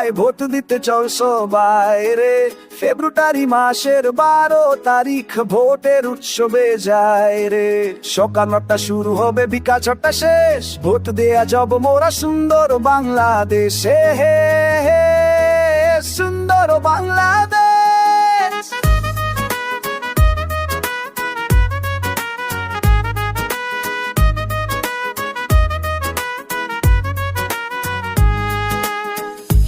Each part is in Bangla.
ভাই ভোট দিতে চল সবাই রে। ফেব্রুয়ারি মাসের 12 তারিখ ভোটের উৎসবে যায় রে। সকাল 9টা শুরু হবে, বিকাল 6টা শেষ। ভোট দেয়া যাব মোরা সুন্দর বাংলাদেশে, হে হে সুন্দর বাংলাদেশ।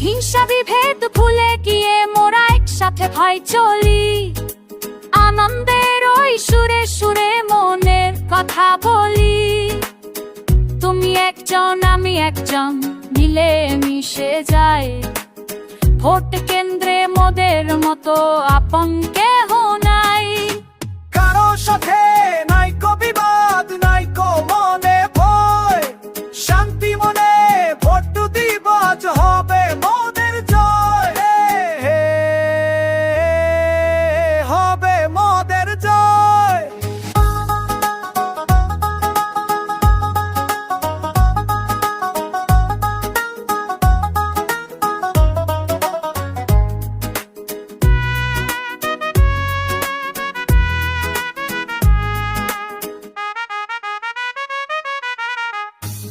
হিংসা বিভেদ ভুলে গিয়ে মোরা একসাথে ভাই চলি। আনন্দের ওই সুরে সুরে মনের কথা বলি। তুমি একজন আমি একজন মিলে মিশে যাই। ভোট কেন্দ্রে মোদের মতো আপন কেহ নাই। কারো সাথে নাইকো বিবাদ, নাইকো মনে ভয়। শান্তি মনে ভোট দিব, আজ হবে মোদের জয়, হে হে হবে মোদের জয়।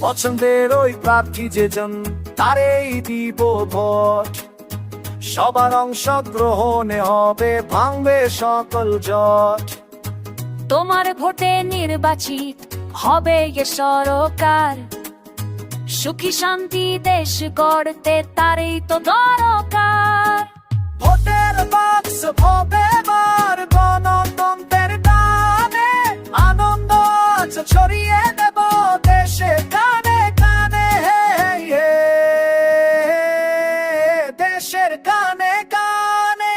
পছন্দের ওই প্রার্থী যেজন, তারেই দিব ভোট। সবার অংশগ্রহণে হবে, ভাঙবে সকল জট। তোমার ভোটে নির্বাচিত হবে এ সরকার। সুখী শান্তি দেশ গড়তে তারই তো দরকার। ভোটের বাক্স হবে বার গণতন্ত্রের গানে। আনন্দ আজ ছড়িয়ে দেব দেশে গানে গানে, হে হে দেশের গানে গানে।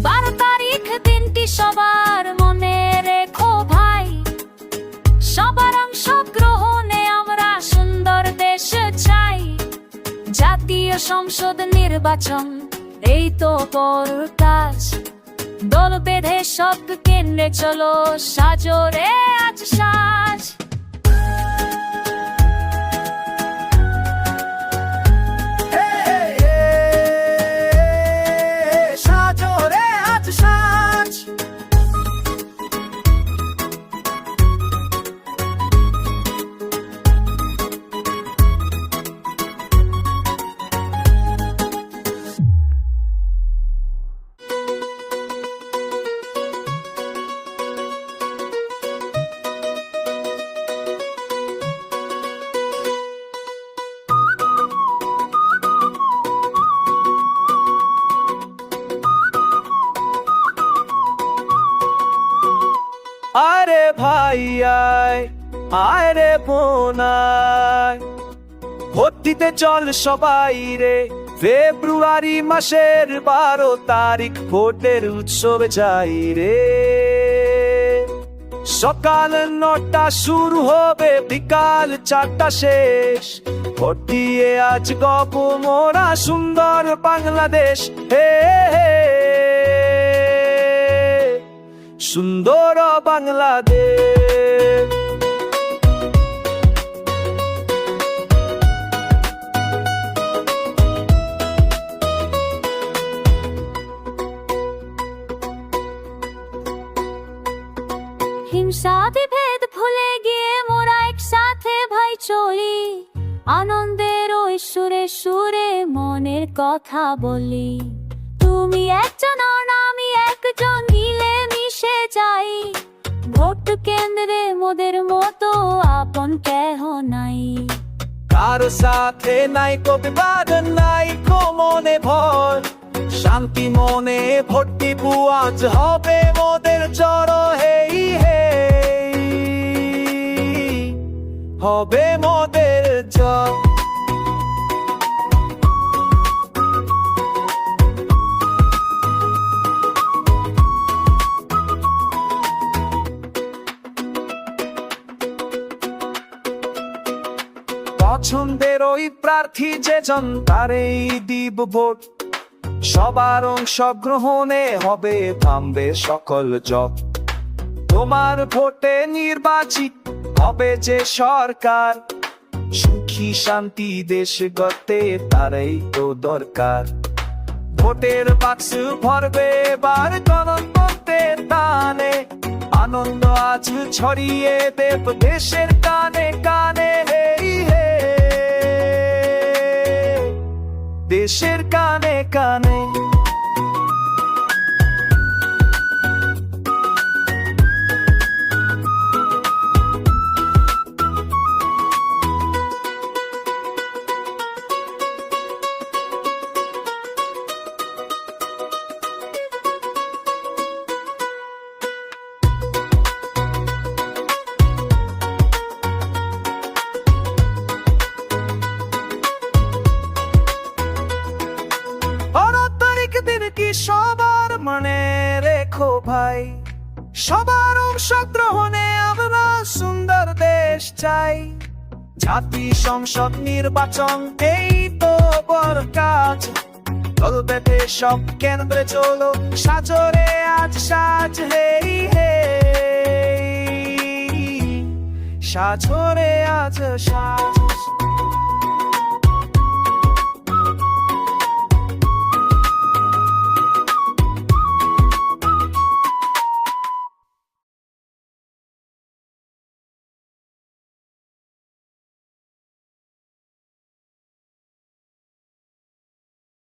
বারো তারিখ দিনটি সবার মনে রেখো ভাই। সবার অংশগ্রহণে আমরা সুন্দর দেশ চাই। জাতীয় সংসদ নির্বাচন এই তো বড় কাজ। দল বেঁধে সব কেন্দ্রে চলো, সাজরে আজ সাজ। সাজরে আজ সাজ। আরে ভাই আয়, আয় রে বোন আয়। ভোট দিতে চল সবাই রে। ফেব্রুয়ারি মাসের 12 তারিখ ভোটের উৎসবে যাই রে। সকাল 9টা শুরু হবে, বিকাল 4টা শেষ। ভোট দিয়ে আজ গপ মোরা সুন্দর বাংলাদেশ, হে হে সুন্দর বাংলাদেশ। হিংসা বিভেদ ভুলে গিয়ে মোরা একসাথে ভাই চলি। আনন্দের ওই সুরে সুরে মনের কথা বলি। তুমি একজন আর আমি একজন মিলে মিশে যাই। ভোট কেন্দ্রে মোদের মতো আপন কেহ নাই। কারো সাথে নাইকো বিবাদ, নাইকো মনে ভয়। শান্তি মনে ভোট দিব, আজ হবে মোদের জড়, হেই হে হবে মোদের জয়। পছন্দের ওই প্রার্থী যেজন, তারেই দিব ভোট। সবার অংশগ্রহণে হবে থামবে সকল জব। তোমার ভোটে নির্বাচিত হবে যে সরকার, সুখী শান্তি দেশ গড়তে তারাই তো দরকার। ভোটের বাক্স ভরবে এবার গণতন্ত্রের টানে, আনন্দ আজ ছড়িয়ে দেব দেশের কানে কানে। হেই হে, দেশের কানে কানে। দিন কি সবার মনে রেখো ভাই, সবার অংশগ্রহণে আমরা সুন্দর দেশ চাই। জাতি সংসদ নির্বাচন এই তো বড় কাজ, দল বেঁধে সব কেন্দ্রে চলো সাজরে আজ সাজ। হেই হে, সাজরে আজ সাজ।